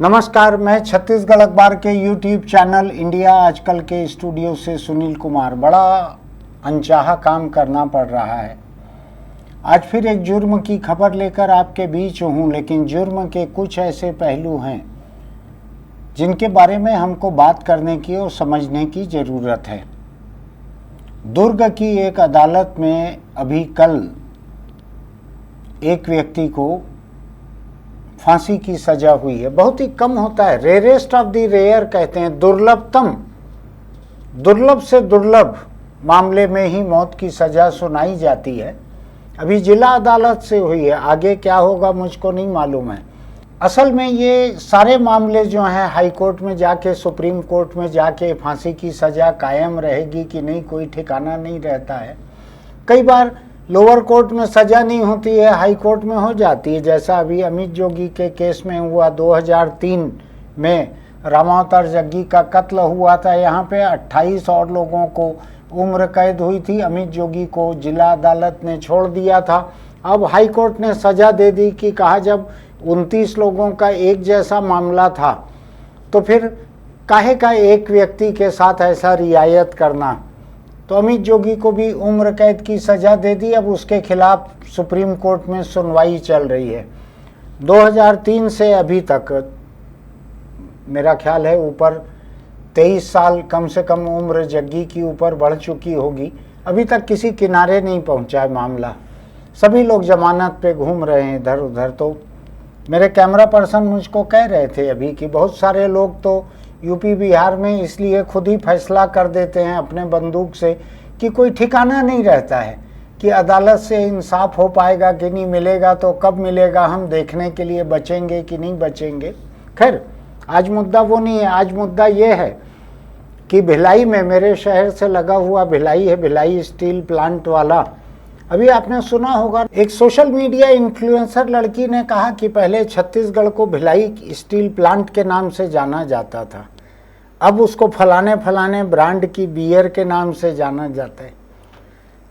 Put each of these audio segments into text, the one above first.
नमस्कार, मैं छत्तीसगढ़ अखबार के यूट्यूब चैनल इंडिया आजकल के स्टूडियो से सुनील कुमार। बड़ा अनचाहा काम करना पड़ रहा है। आज फिर एक जुर्म की खबर लेकर आपके बीच हूँ, लेकिन जुर्म के कुछ ऐसे पहलू हैं जिनके बारे में हमको बात करने की और समझने की ज़रूरत है। दुर्ग की एक अदालत में अभी कल एक व्यक्ति को फांसी की सजा हुई है। बहुत ही कम होता है, रेयरेस्ट ऑफ द रेयर कहते हैं, दुर्लभतम, दुर्लभ से दुर्लभ मामले में ही मौत की सजा सुनाई जाती है। अभी जिला अदालत से हुई है, आगे क्या होगा मुझको नहीं मालूम है। असल में ये सारे मामले जो हैं हाई कोर्ट में जाके, सुप्रीम कोर्ट में जाके फांसी की सजा कायम रहेगी कि नहीं, कोई ठिकाना नहीं रहता है। कई बार लोअर कोर्ट में सजा नहीं होती है, हाई कोर्ट में हो जाती है। जैसा अभी अमित जोगी के केस में हुआ, 2003 में रामावतार जग्गी का कत्ल हुआ था। यहाँ पे 28 और लोगों को उम्र कैद हुई थी। अमित जोगी को जिला अदालत ने छोड़ दिया था। अब हाई कोर्ट ने सजा दे दी कि कहा जब 29 लोगों का एक जैसा मामला था तो फिर काहे का एक व्यक्ति के साथ ऐसा रियायत करना। तो अमित जोगी को भी उम्र कैद की सज़ा दे दी। अब उसके खिलाफ सुप्रीम कोर्ट में सुनवाई चल रही है। 2003 से अभी तक मेरा ख्याल है ऊपर 23 साल कम से कम उम्र जग्गी की ऊपर बढ़ चुकी होगी। अभी तक किसी किनारे नहीं पहुंचा है मामला। सभी लोग जमानत पे घूम रहे हैं इधर उधर। तो मेरे कैमरा पर्सन मुझको कह रहे थे अभी कि बहुत सारे लोग तो यूपी बिहार में इसलिए खुद ही फैसला कर देते हैं अपने बंदूक से कि कोई ठिकाना नहीं रहता है कि अदालत से इंसाफ हो पाएगा कि नहीं, मिलेगा तो कब मिलेगा, हम देखने के लिए बचेंगे कि नहीं बचेंगे। खैर, आज मुद्दा वो नहीं है। आज मुद्दा ये है कि भिलाई में, मेरे शहर से लगा हुआ भिलाई है, भिलाई स्टील प्लांट वाला। अभी आपने सुना होगा, एक सोशल मीडिया इन्फ्लुएंसर लड़की ने कहा कि पहले छत्तीसगढ़ को भिलाई स्टील प्लांट के नाम से जाना जाता था, अब उसको फलाने फलाने ब्रांड की बियर के नाम से जाना जाता है।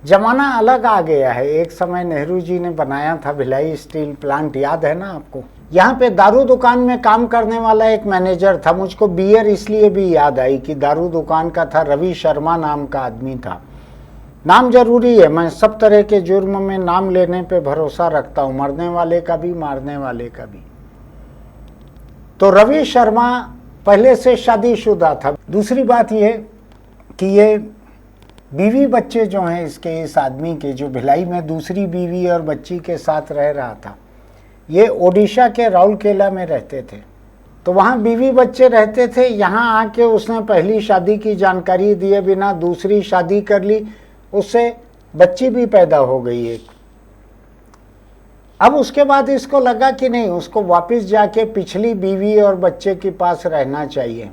जमाना अलग आ गया है। एक समय नेहरू जी ने बनाया था भिलाई स्टील प्लांट, याद है ना आपको। यहाँ पे दारू दुकान में काम करने वाला एक मैनेजर था। मुझको बियर इसलिए भी याद आई कि दारू दुकान का था, रवि शर्मा नाम का आदमी था। नाम जरूरी है, मैं सब तरह के जुर्म में नाम लेने पे भरोसा रखता हूँ, मरने वाले का भी मारने वाले का भी। तो रवि शर्मा पहले से शादीशुदा था। दूसरी बात ये कि ये बीवी बच्चे जो हैं इसके, इस आदमी के जो भिलाई में दूसरी बीवी और बच्ची के साथ रह रहा था, ये ओडिशा के राउरकेला में रहते थे। तो वहाँ बीवी बच्चे रहते थे। यहाँ आके उसने पहली शादी की जानकारी दिए बिना दूसरी शादी कर ली, उससे बच्ची भी पैदा हो गई एक। अब उसके बाद इसको लगा कि नहीं, उसको वापस जाके पिछली बीवी और बच्चे के पास रहना चाहिए।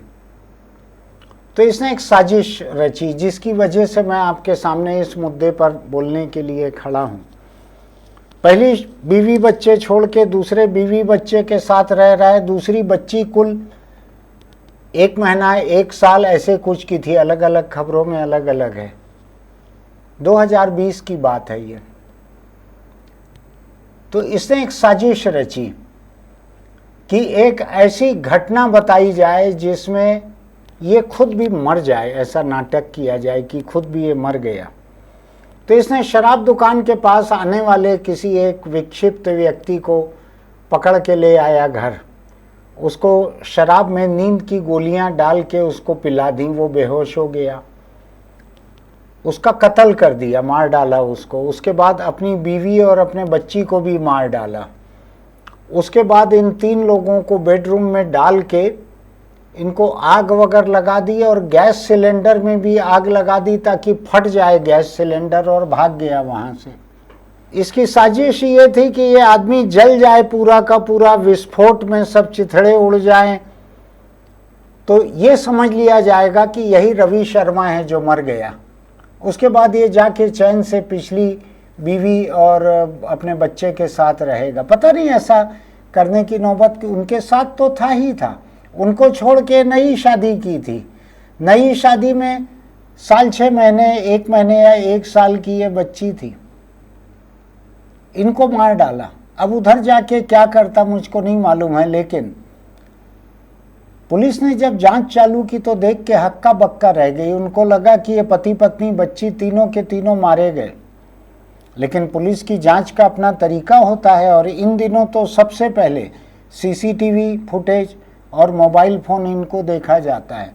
तो इसने एक साजिश रची, जिसकी वजह से मैं आपके सामने इस मुद्दे पर बोलने के लिए खड़ा हूँ। पहली बीवी बच्चे छोड़ के दूसरे बीवी बच्चे के साथ रह रहा है। दूसरी बच्ची कुल 1 महीना 1 साल ऐसे कुछ की थी, अलग अलग खबरों में अलग अलग है। 2020 की बात है ये। तो इसने एक साजिश रची कि एक ऐसी घटना बताई जाए जिसमें ये खुद भी मर जाए, ऐसा नाटक किया जाए कि खुद भी ये मर गया। तो इसने शराब दुकान के पास आने वाले किसी एक विक्षिप्त व्यक्ति को पकड़ के ले आया घर। उसको शराब में नींद की गोलियां डाल के उसको पिला दी, वो बेहोश हो गया। उसका कत्ल कर दिया, मार डाला उसको। उसके बाद अपनी बीवी और अपने बच्ची को भी मार डाला। उसके बाद इन 3 लोगों को बेडरूम में डाल के इनको आग वगैरह लगा दी और गैस सिलेंडर में भी आग लगा दी ताकि फट जाए गैस सिलेंडर, और भाग गया वहाँ से। इसकी साजिश ये थी कि ये आदमी जल जाए पूरा का पूरा, विस्फोट में सब चिथड़े उड़ जाएं, तो ये समझ लिया जाएगा कि यही रवि शर्मा है जो मर गया। उसके बाद ये जाके चैन से पिछली बीवी और अपने बच्चे के साथ रहेगा। पता नहीं ऐसा करने की नौबत उनके साथ तो था ही था। उनको छोड़ के नई शादी की थी। नई शादी में साल 6 महीने, 1 महीने या 1 साल की ये बच्ची थी। इनको मार डाला। अब उधर जाके क्या करता मुझको नहीं मालूम है, लेकिन पुलिस ने जब जांच चालू की तो देख के हक्का बक्का रह गई। उनको लगा कि ये पति पत्नी बच्ची तीनों के तीनों मारे गए। लेकिन पुलिस की जांच का अपना तरीका होता है और इन दिनों तो सबसे पहले सीसीटीवी फुटेज और मोबाइल फ़ोन इनको देखा जाता है।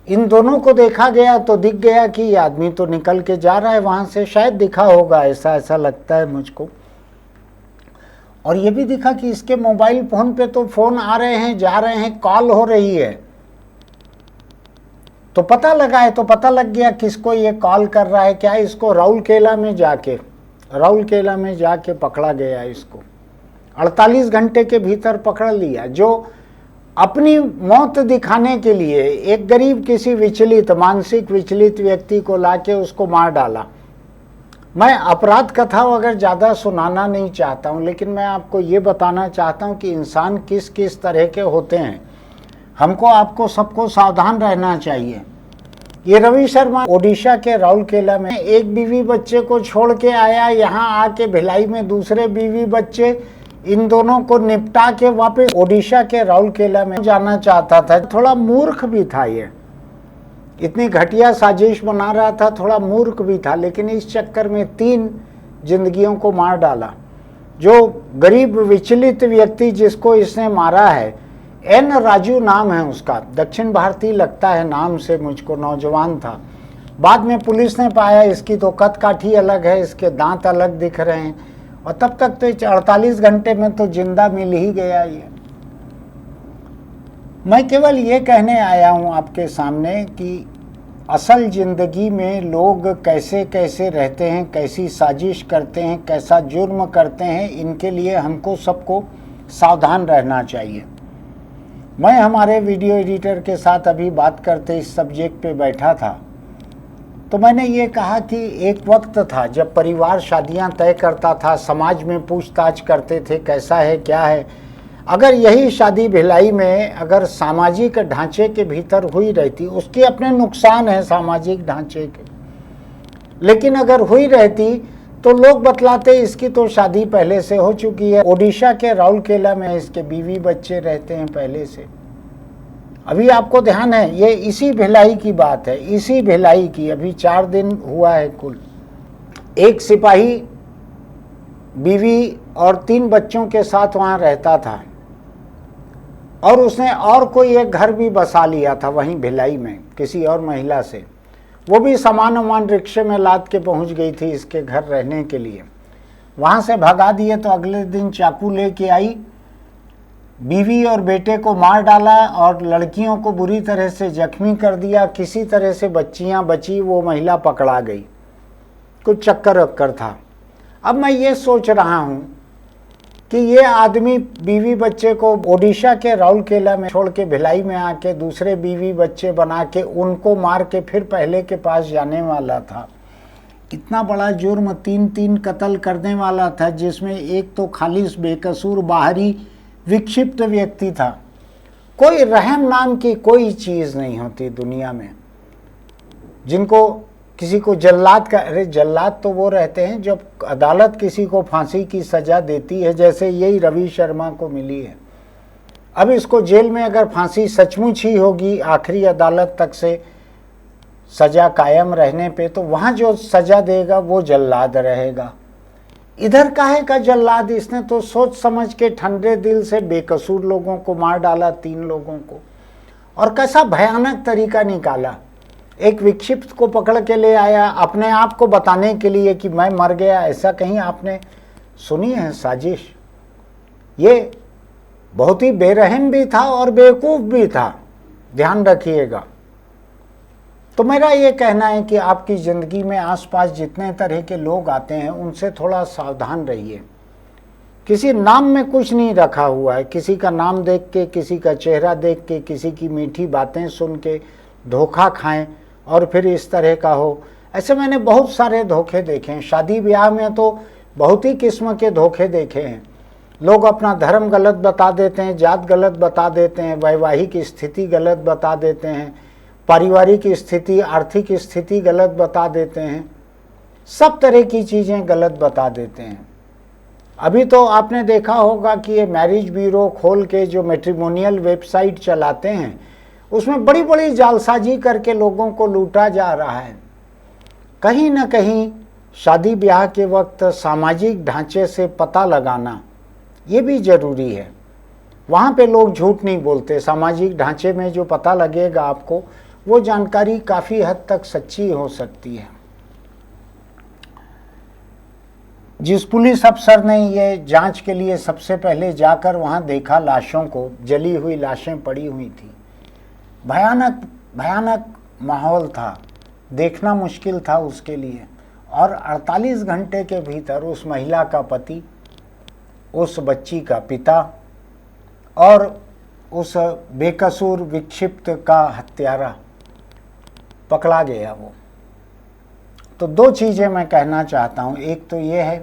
इन दोनों को देखा गया तो दिख गया कि ये आदमी तो निकल के जा रहा है वहाँ से, शायद दिखा होगा, ऐसा लगता है मुझको। और ये भी दिखा कि इसके मोबाइल फ़ोन पे तो फ़ोन आ रहे हैं, जा रहे हैं, कॉल हो रही है। तो पता लगा है, तो पता लग गया किसको ये कॉल कर रहा है। क्या इसको राउरकेला में जाके पकड़ा गया। इसको 48 घंटे के भीतर पकड़ लिया। जो अपनी मौत दिखाने के लिए एक गरीब किसी विचलित, मानसिक विचलित व्यक्ति को लाके उसको मार डाला। मैं अपराध कथा अगर ज़्यादा सुनाना नहीं चाहता हूँ, लेकिन मैं आपको ये बताना चाहता हूँ कि इंसान किस किस तरह के होते हैं। हमको आपको सबको सावधान रहना चाहिए। ये रवि शर्मा ओडिशा के राउरकेला में एक बीवी बच्चे को छोड़ के आया, यहाँ आके भिलाई में दूसरे बीवी बच्चे, इन दोनों को निपटा के वापस ओडिशा के राउरकेला में जाना चाहता था। थोड़ा मूर्ख भी था ये, इतनी घटिया साजिश बना रहा था, थोड़ा मूर्ख भी था। लेकिन इस चक्कर में 3 जिंदगियों को मार डाला। जो गरीब विचलित व्यक्ति जिसको इसने मारा है, एन राजू नाम है उसका, दक्षिण भारतीय लगता है नाम से मुझको, नौजवान था। बाद में पुलिस ने पाया इसकी तो कद-काठी अलग है, इसके दांत अलग दिख रहे हैं। और तब तक तो 48 घंटे में तो जिंदा मिल ही गया ये। मैं केवल ये कहने आया हूँ आपके सामने कि असल ज़िंदगी में लोग कैसे कैसे रहते हैं, कैसी साजिश करते हैं, कैसा जुर्म करते हैं, इनके लिए हमको सबको सावधान रहना चाहिए। मैं हमारे वीडियो एडिटर के साथ अभी बात करते इस सब्जेक्ट पे बैठा था, तो मैंने ये कहा कि एक वक्त था जब परिवार शादियां तय करता था, समाज में पूछताछ करते थे कैसा है क्या है। अगर यही शादी भिलाई में अगर सामाजिक ढांचे के भीतर हुई रहती, उसके अपने नुकसान है सामाजिक ढांचे के, लेकिन अगर हुई रहती तो लोग बतलाते इसकी तो शादी पहले से हो चुकी है। ओडिशा के राउरकेला में इसके बीवी बच्चे रहते हैं पहले से। अभी आपको ध्यान है, ये इसी भिलाई की बात है, इसी भिलाई की, अभी 4 दिन हुआ है कुल। एक सिपाही बीवी और 3 बच्चों के साथ वहाँ रहता था और उसने और कोई एक घर भी बसा लिया था वहीं भिलाई में किसी और महिला से। वो भी सामान रिक्शे में लाद के पहुँच गई थी इसके घर रहने के लिए। वहाँ से भगा दिए तो अगले दिन चाकू लेके आई, बीवी और बेटे को मार डाला और लड़कियों को बुरी तरह से जख्मी कर दिया। किसी तरह से बच्चियां बची, वो महिला पकड़ा गई। कुछ चक्कर वक्कर था। अब मैं ये सोच रहा हूँ कि ये आदमी बीवी बच्चे को ओडिशा के राउरकेला में छोड़ के भिलाई में आके दूसरे बीवी बच्चे बना के उनको मार के फिर पहले के पास जाने वाला था। इतना बड़ा जुर्म, 3 कत्ल करने वाला था, जिसमें एक तो खालिस बेकसूर बाहरी विक्षिप्त व्यक्ति था। कोई रहम नाम की कोई चीज़ नहीं होती दुनिया में। जिनको किसी को जल्लाद का, अरे जल्लाद तो वो रहते हैं जब अदालत किसी को फांसी की सज़ा देती है, जैसे यही रवि शर्मा को मिली है। अब इसको जेल में अगर फांसी सचमुच ही होगी आखिरी अदालत तक से सज़ा कायम रहने पे, तो वहाँ जो सज़ा देगा वो जल्लाद रहेगा। इधर काहे का जल्लाद? इसने तो सोच समझ के ठंडे दिल से बेकसूर लोगों को मार डाला, 3 लोगों को। और कैसा भयानक तरीका निकाला। एक विक्षिप्त को पकड़ के ले आया अपने आप को बताने के लिए कि मैं मर गया। ऐसा कहीं आपने सुनी है साजिश? ये बहुत ही बेरहम भी था और बेवकूफ़ भी था, ध्यान रखिएगा। तो मेरा ये कहना है कि आपकी ज़िंदगी में आसपास जितने तरह के लोग आते हैं उनसे थोड़ा सावधान रहिए। किसी नाम में कुछ नहीं रखा हुआ है। किसी का नाम देख के, किसी का चेहरा देख के, किसी की मीठी बातें सुन के धोखा खाएं और फिर इस तरह का हो। ऐसे मैंने बहुत सारे धोखे देखे हैं। शादी ब्याह में तो बहुत ही किस्म के धोखे देखे हैं। लोग अपना धर्म गलत बता देते हैं, जात गलत बता देते हैं, वैवाहिक स्थिति गलत बता देते हैं, पारिवारिक स्थिति, आर्थिक स्थिति गलत बता देते हैं, सब तरह की चीज़ें गलत बता देते हैं। अभी तो आपने देखा होगा कि ये मैरिज ब्यूरो खोल के जो मैट्रिमोनियल वेबसाइट चलाते हैं, उसमें बड़ी बड़ी जालसाजी करके लोगों को लूटा जा रहा है। कहीं ना कहीं शादी ब्याह के वक्त सामाजिक ढांचे से पता लगाना ये भी ज़रूरी है। वहाँ पे लोग झूठ नहीं बोलते, सामाजिक ढांचे में जो पता लगेगा आपको वो जानकारी काफ़ी हद तक सच्ची हो सकती है। जिस पुलिस अफसर ने ये जांच के लिए सबसे पहले जाकर वहाँ देखा, लाशों को, जली हुई लाशें पड़ी हुई थी, भयानक भयानक माहौल था, देखना मुश्किल था उसके लिए। और 48 घंटे के भीतर उस महिला का पति, उस बच्ची का पिता और उस बेकसूर विक्षिप्त का हत्यारा पकड़ा गया वो। तो दो चीज़ें मैं कहना चाहता हूँ। एक तो ये है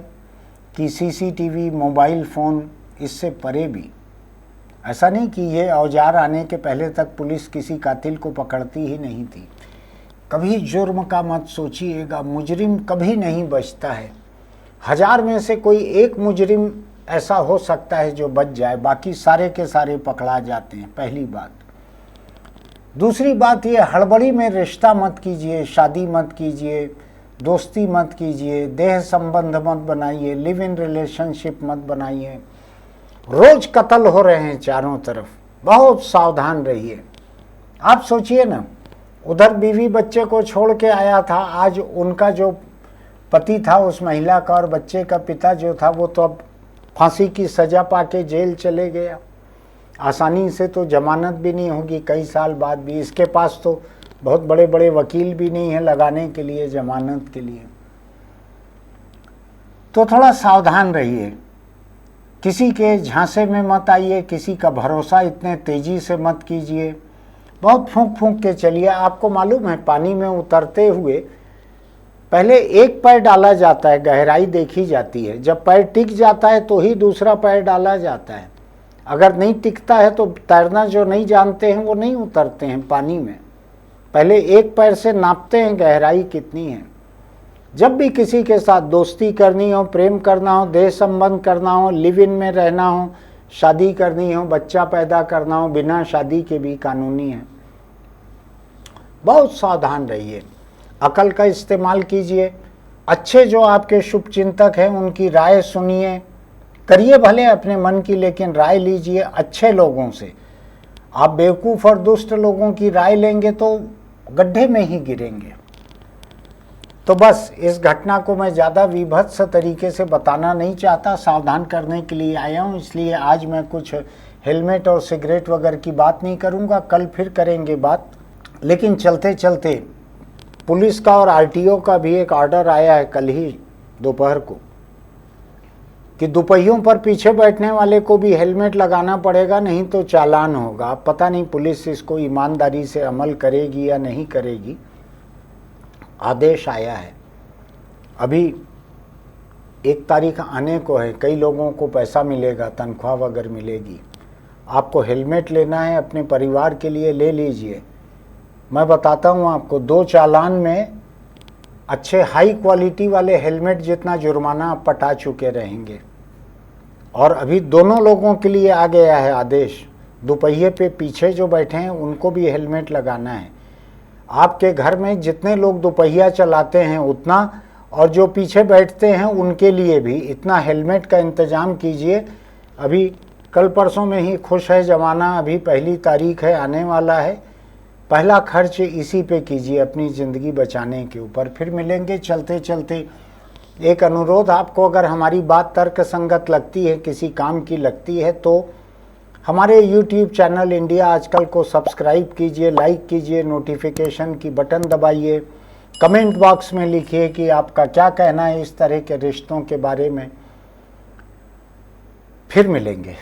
कि सीसीटीवी, मोबाइल फ़ोन, इससे परे भी ऐसा नहीं कि ये औजार आने के पहले तक पुलिस किसी कातिल को पकड़ती ही नहीं थी। कभी जुर्म का मत सोचिएगा, मुजरिम कभी नहीं बचता है। 1000 में से कोई एक मुजरिम ऐसा हो सकता है जो बच जाए, बाकी सारे के सारे पकड़ा जाते हैं, पहली बात। दूसरी बात ये, हड़बड़ी में रिश्ता मत कीजिए, शादी मत कीजिए, दोस्ती मत कीजिए, देह संबंध मत बनाइए, लिव इन रिलेशनशिप मत बनाइए। रोज कत्ल हो रहे हैं चारों तरफ, बहुत सावधान रहिए। आप सोचिए ना, उधर बीवी बच्चे को छोड़ के आया था, आज उनका जो पति था उस महिला का और बच्चे का पिता जो था वो तो अब फांसी की सजा पाके जेल चले गया। आसानी से तो जमानत भी नहीं होगी कई साल बाद भी। इसके पास तो बहुत बड़े बड़े वकील भी नहीं है लगाने के लिए जमानत के लिए। तो थोड़ा सावधान रहिए, किसी के झांसे में मत आइए, किसी का भरोसा इतने तेजी से मत कीजिए। बहुत फूंक फूंक के चलिए। आपको मालूम है, पानी में उतरते हुए पहले एक पैर डाला जाता है, गहराई देखी जाती है। जब पैर टिक जाता है तो ही दूसरा पैर डाला जाता है। अगर नहीं टिकता है तो तैरना जो नहीं जानते हैं वो नहीं उतरते हैं पानी में। पहले एक पैर से नापते हैं गहराई कितनी है। जब भी किसी के साथ दोस्ती करनी हो, प्रेम करना हो, देह संबंध करना हो, लिव इन में रहना हो, शादी करनी हो, बच्चा पैदा करना हो, बिना शादी के भी कानूनी है। बहुत सावधान रहिए, अकल का इस्तेमाल कीजिए। अच्छे जो आपके शुभ चिंतक हैं उनकी राय सुनिए, करिए भले अपने मन की, लेकिन राय लीजिए अच्छे लोगों से। आप बेवकूफ़ और दुष्ट लोगों की राय लेंगे तो गड्ढे में ही गिरेंगे। तो बस इस घटना को मैं ज़्यादा विभत्स तरीके से बताना नहीं चाहता, सावधान करने के लिए आया हूँ। इसलिए आज मैं कुछ हेलमेट और सिगरेट वगैरह की बात नहीं करूँगा, कल फिर करेंगे बात। लेकिन चलते चलते पुलिस का और आरटीओ का भी एक ऑर्डर आया है कल ही दोपहर को कि दोपहियों पर पीछे बैठने वाले को भी हेलमेट लगाना पड़ेगा, नहीं तो चालान होगा। अब पता नहीं पुलिस इसको ईमानदारी से अमल करेगी या नहीं करेगी। आदेश आया है, अभी 1 तारीख आने को है, कई लोगों को पैसा मिलेगा, तनख्वाह वगैरह मिलेगी। आपको हेलमेट लेना है अपने परिवार के लिए, ले लीजिए। मैं बताता हूँ आपको, 2 चालान में अच्छे हाई क्वालिटी वाले हेलमेट जितना जुर्माना आप पटा चुके रहेंगे। और अभी दोनों लोगों के लिए आ गया है आदेश, दोपहिए पे पीछे जो बैठे हैं उनको भी हेलमेट लगाना है। आपके घर में जितने लोग दोपहिया चलाते हैं उतना, और जो पीछे बैठते हैं उनके लिए भी इतना हेलमेट का इंतज़ाम कीजिए। अभी कल परसों में ही खुश है ज़माना, अभी 1 तारीख है, आने वाला है। पहला खर्च इसी पे कीजिए अपनी ज़िंदगी बचाने के ऊपर। फिर मिलेंगे चलते चलते। एक अनुरोध आपको, अगर हमारी बात तर्कसंगत लगती है, किसी काम की लगती है, तो हमारे YouTube चैनल इंडिया आजकल को सब्सक्राइब कीजिए, लाइक कीजिए, नोटिफिकेशन की बटन दबाइए, कमेंट बॉक्स में लिखिए कि आपका क्या कहना है इस तरह के रिश्तों के बारे में। फिर मिलेंगे।